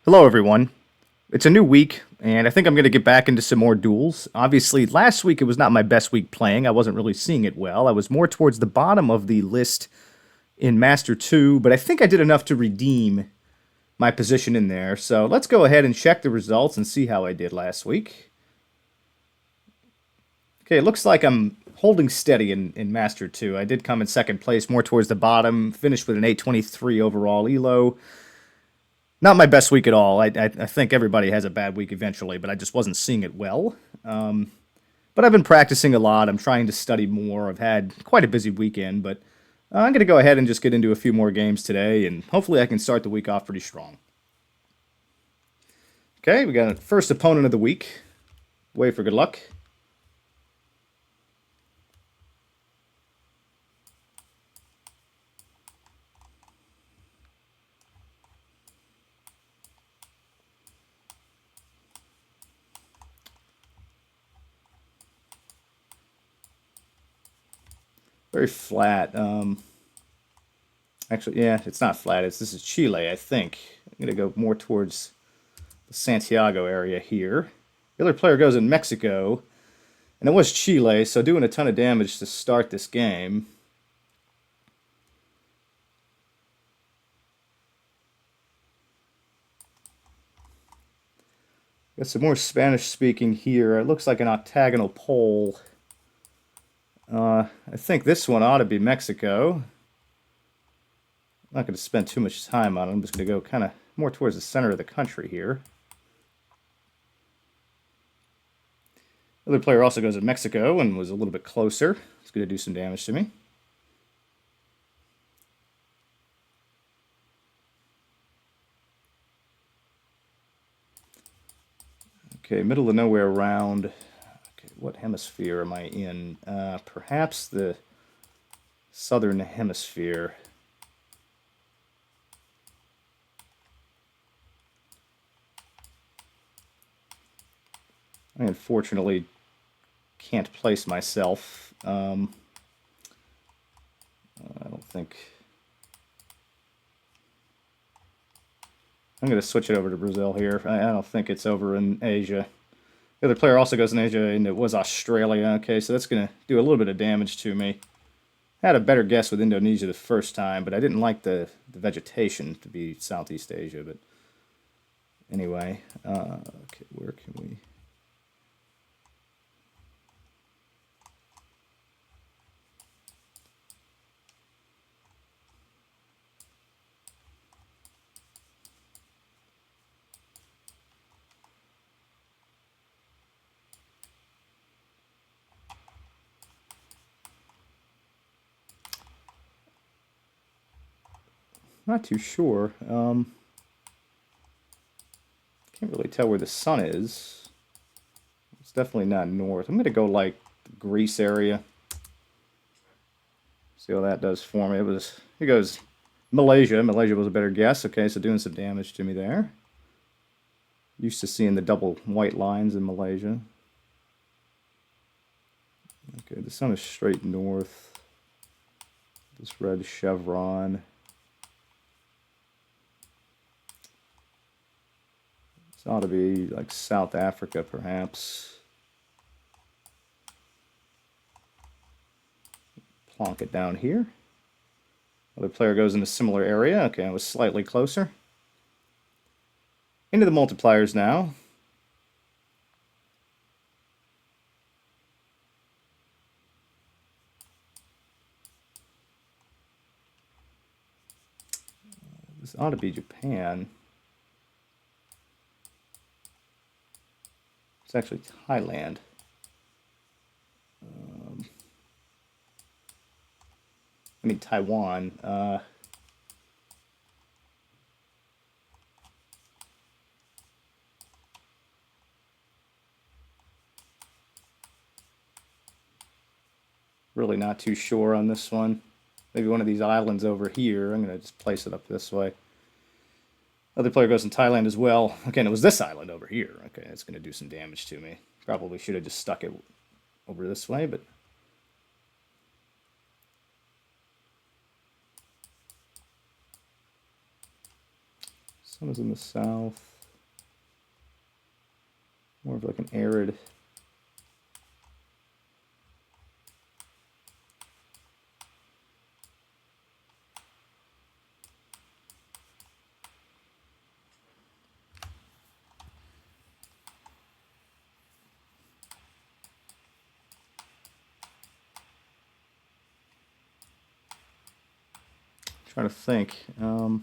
Hello, everyone. It's a new week, and I think I'm going to get back into some more duels. Obviously, last week it was not my best week playing. I wasn't really seeing it well. I was more towards the bottom of the list in Master 2, but I think I did enough to redeem my position in there. So let's go ahead and check the results and see how I did last week. Okay, it looks like I'm holding steady in Master 2. I did come in second place, more towards the bottom, finished with an 823 overall elo. Not my best week at all. I think everybody has a bad week eventually, but I just wasn't seeing it well. But I've been practicing a lot. I'm trying to study more. I've had quite a busy weekend, but I'm going to go ahead and just get into a few more games today, and hopefully I can start the week off pretty strong. Okay, we got a first opponent of the week. Wait for good luck. Very flat. Actually, yeah, it's not flat. This is Chile, I think. I'm going to go more towards the Santiago area here. The other player goes in Mexico, and it was Chile, so doing a ton of damage to start this game. Got some more Spanish speaking here. It looks like an octagonal pole. I think this one ought to be Mexico. I'm not going to spend too much time on it. I'm just going to go kind of more towards the center of the country here. The other player also goes to Mexico and was a little bit closer. It's going to do some damage to me. Okay, middle of nowhere round. Okay, what hemisphere am I in? Perhaps the southern hemisphere. I unfortunately can't place myself. I don't think. I'm going to switch it over to Brazil here. I don't think it's over in Asia. The other player also goes in Asia, and it was Australia. Okay, so that's going to do a little bit of damage to me. I had a better guess with Indonesia the first time, but I didn't like the vegetation to be Southeast Asia. But anyway, okay, where can we... Not too sure. Can't really tell where the sun is. It's definitely not north. I'm going to go like the Greece area. See how that does for me. It goes Malaysia. Malaysia was a better guess. Okay, so doing some damage to me there. Used to seeing the double white lines in Malaysia. Okay, the sun is straight north. This red chevron. This ought to be like South Africa, perhaps. Plonk it down here. Other player goes in a similar area. Okay, I was slightly closer. Into the multipliers now. This ought to be Japan. It's actually Thailand. I mean Taiwan. Really not too sure on this one. Maybe one of these islands over here. I'm going to just place it up this way. Other player goes in Thailand as well. Again, it was this island over here. Okay, it's going to do some damage to me. Probably should have just stuck it over this way, but... Sun is in the south. More of like an arid. Trying to think. I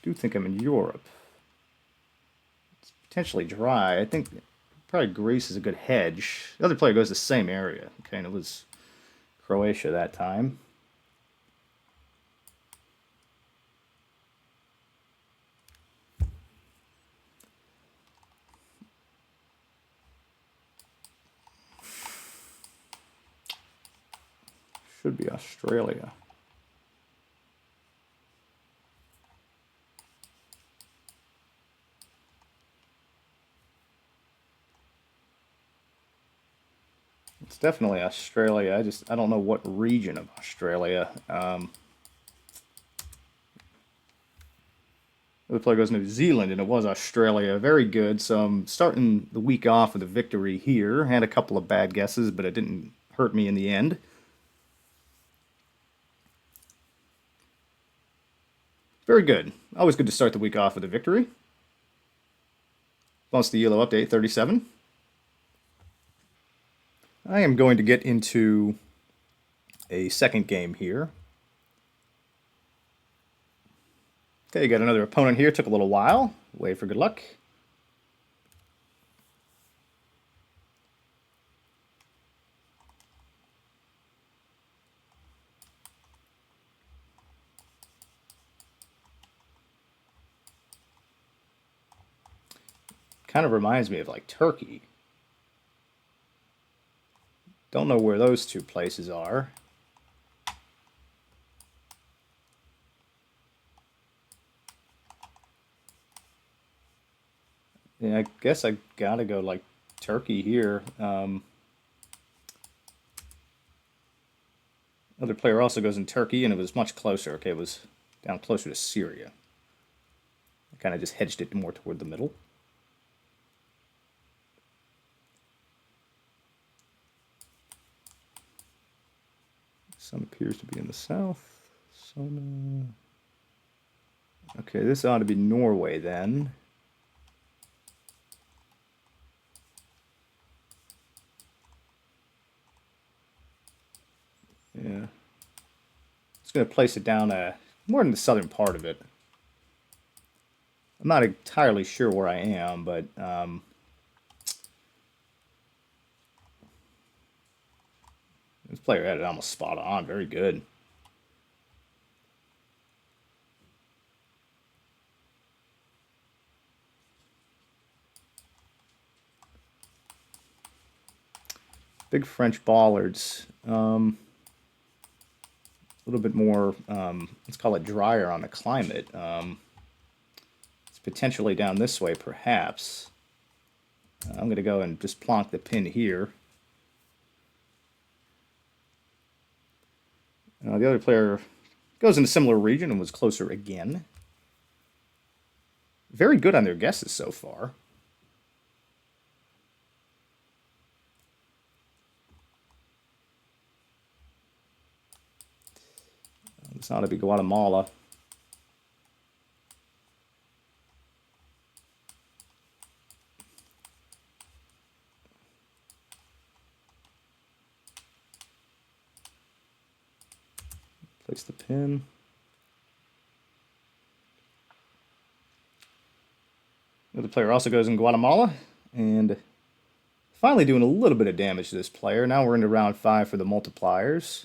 do think I'm in Europe. It's potentially dry. I think probably Greece is a good hedge. The other player goes the same area. Okay, and it was Croatia that time. Should be Australia. It's definitely Australia. I don't know what region of Australia. The player goes New Zealand, and it was Australia. Very good. So I'm starting the week off with a victory here. Had a couple of bad guesses, but it didn't hurt me in the end. Very good. Always good to start the week off with a victory. Wants the yellow update 37. I am going to get into a second game here. Okay, you got another opponent here. Took a little while. Wait for good luck. Kind of reminds me of like Turkey. Don't know where those two places are. Yeah, I guess I gotta go like Turkey here. Other player also goes in Turkey, and it was much closer. Okay, it was down closer to Syria. I kind of just hedged it more toward the middle. Sun appears to be in the south. Sun, okay, this ought to be Norway then. Yeah. It's going to place it down more in the southern part of it. I'm not entirely sure where I am, but this player had it almost spot on. Very good. Big French bollards. A little bit more, let's call it drier on the climate. It's potentially down this way, perhaps. I'm going to go and just plonk the pin here. The other player goes in a similar region and was closer again. Very good on their guesses so far. This ought to be Guatemala. Place the pin. The player also goes in Guatemala, and finally doing a little bit of damage to this player. Now we're into round 5 for the multipliers.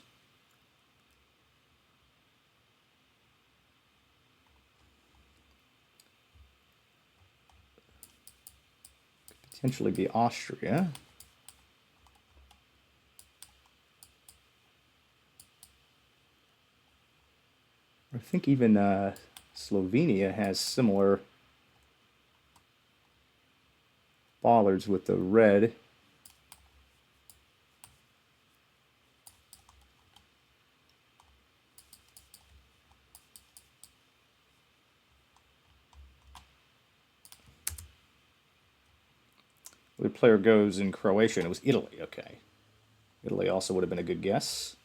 Could potentially be Austria. I think even Slovenia has similar bollards with the red. The player goes in Croatia, and it was Italy. Okay. Italy also would have been a good guess.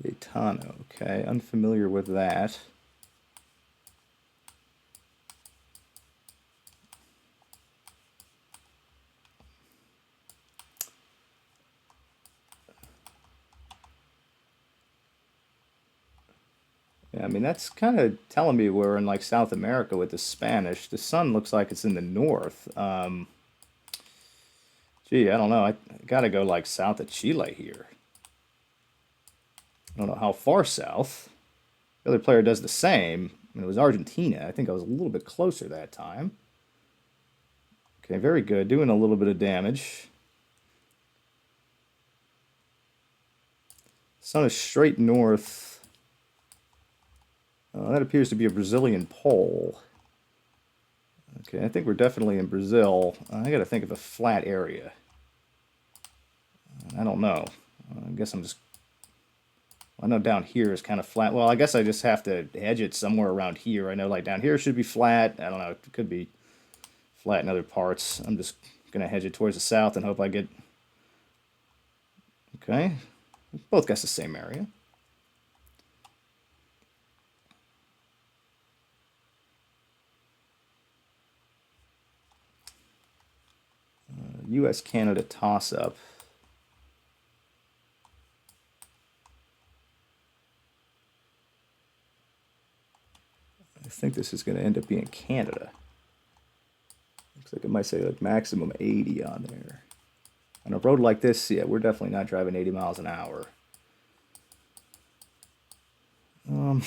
Cayetano. Okay, unfamiliar with that. Yeah, I mean, that's kind of telling me we're in like South America with the Spanish. The sun looks like it's in the north. Gee, I don't know. I gotta go like south of Chile here. I don't know how far south. The other player does the same. I mean, it was Argentina. I think I was a little bit closer that time. Okay, very good. Doing a little bit of damage. Sun is straight north. That appears to be a Brazilian pole. Okay, I think we're definitely in Brazil. I gotta think of a flat area. I don't know. I guess I'm just. I know down here is kind of flat. Well, I guess I just have to hedge it somewhere around here. I know like down here should be flat. I don't know. It could be flat in other parts. I'm just gonna hedge it towards the south and hope I get. Okay, both guess the same area. U.S.-Canada toss-up. I think this is going to end up being Canada. Looks like it might say like maximum 80 on there. On a road like this, yeah, we're definitely not driving 80 miles an hour. Hmm.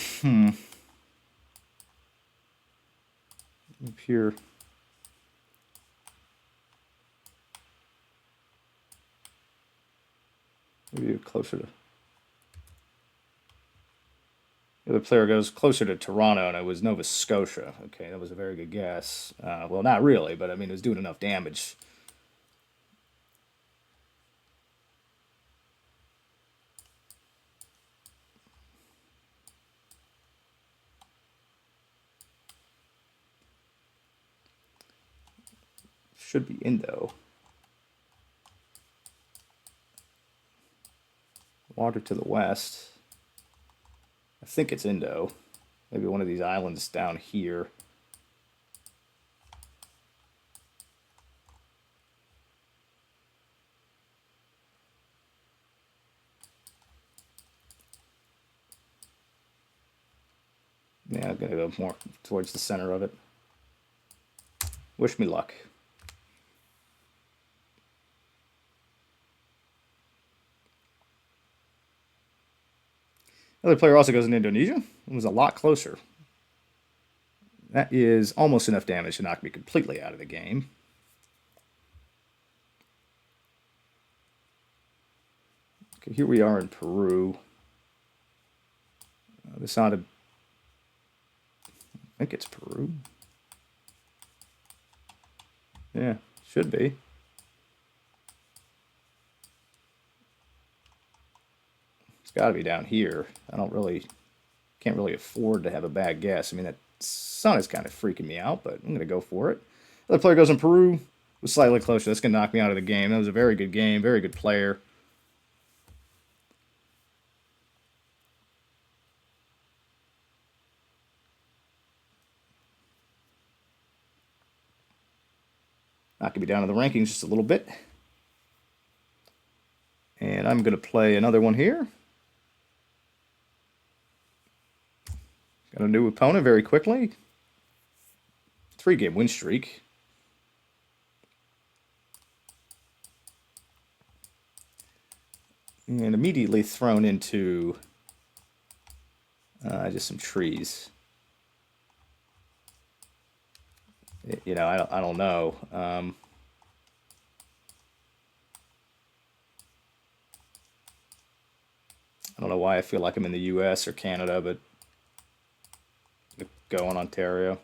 Up here. Maybe closer to. The other player goes closer to Toronto, and it was Nova Scotia. Okay, that was a very good guess. Well, not really, but I mean, it was doing enough damage. Should be Indo. Water to the west. I think it's Indo. Maybe one of these islands down here. Yeah, I'm gonna go more towards the center of it. Wish me luck. The other player also goes in Indonesia. It was a lot closer. That is almost enough damage to knock me completely out of the game. Okay, here we are in Peru. This sounded. I think it's Peru. Yeah, should be. It's got to be down here. Can't really afford to have a bad guess. I mean, that sun is kind of freaking me out, but I'm going to go for it. The other player goes in Peru. Was slightly closer. That's going to knock me out of the game. That was a very good game. Very good player. Knocking me down in the rankings just a little bit. And I'm going to play another one here. Got a new opponent very quickly. 3-game win streak. And immediately thrown into just some trees. You know, I don't know. I don't know why I feel like I'm in the U.S. or Canada, but go on Ontario.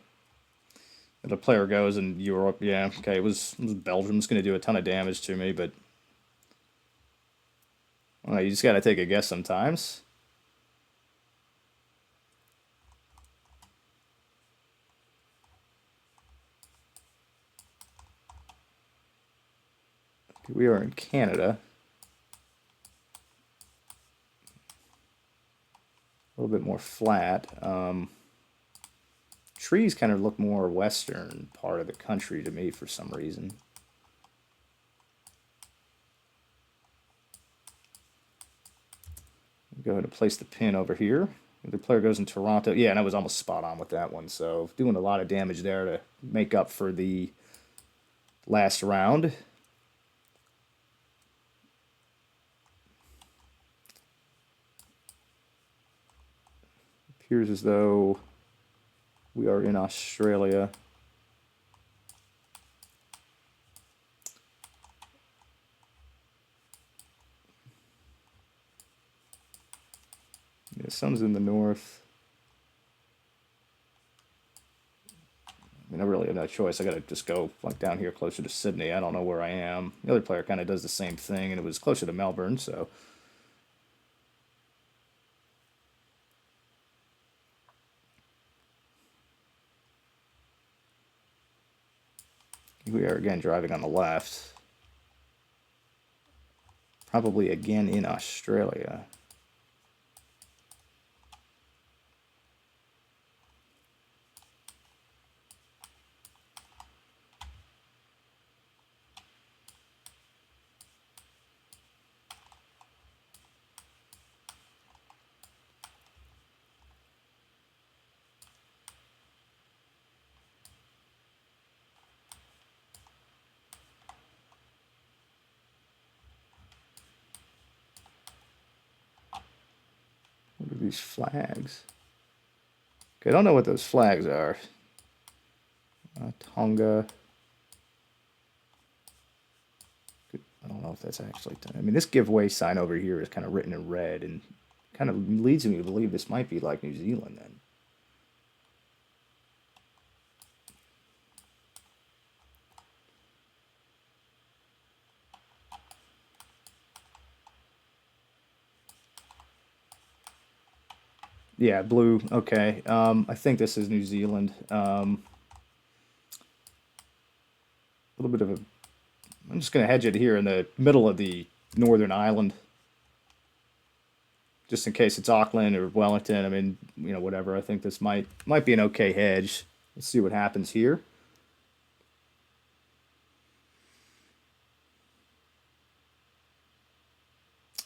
And the player goes in Europe. Yeah, okay. It was Belgium's going to do a ton of damage to me, but Well, you just got to take a guess sometimes. We are in Canada. A little bit more flat. Trees kind of look more western part of the country to me for some reason. Go ahead and place the pin over here. The player goes in Toronto. Yeah, and I was almost spot on with that one. So doing a lot of damage there to make up for the last round. Appears as though we are in Australia. Yeah, sun's in the north. I mean, I really have no choice. I got to just go like down here closer to Sydney. I don't know where I am. The other player kind of does the same thing, and it was closer to Melbourne, so. We are again driving on the left. Probably again in Australia. What are these flags? Okay, I don't know what those flags are. Tonga. I don't know if that's actually. I mean, this giveaway sign over here is kind of written in red and kind of leads me to believe this might be like New Zealand then. Yeah, blue. Okay. I think this is New Zealand. A little bit of a. I'm just going to hedge it here in the middle of the Northern Island, just in case it's Auckland or Wellington. I mean, whatever. I think this might be an okay hedge. Let's see what happens here.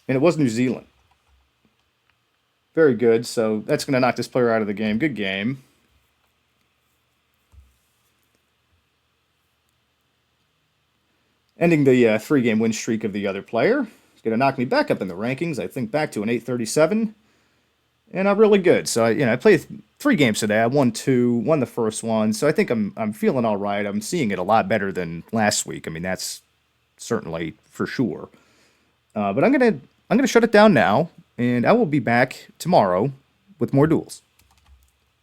And it was New Zealand. Very good. So that's going to knock this player out of the game. Good game. Ending the 3-game win streak of the other player. It's going to knock me back up in the rankings. I think back to an 837. And I'm really good. So I played 3 games today. I won 2, won the first one. So I think I'm feeling all right. I'm seeing it a lot better than last week. I mean, that's certainly for sure. But I'm gonna shut it down now, and I will be back tomorrow with more duels.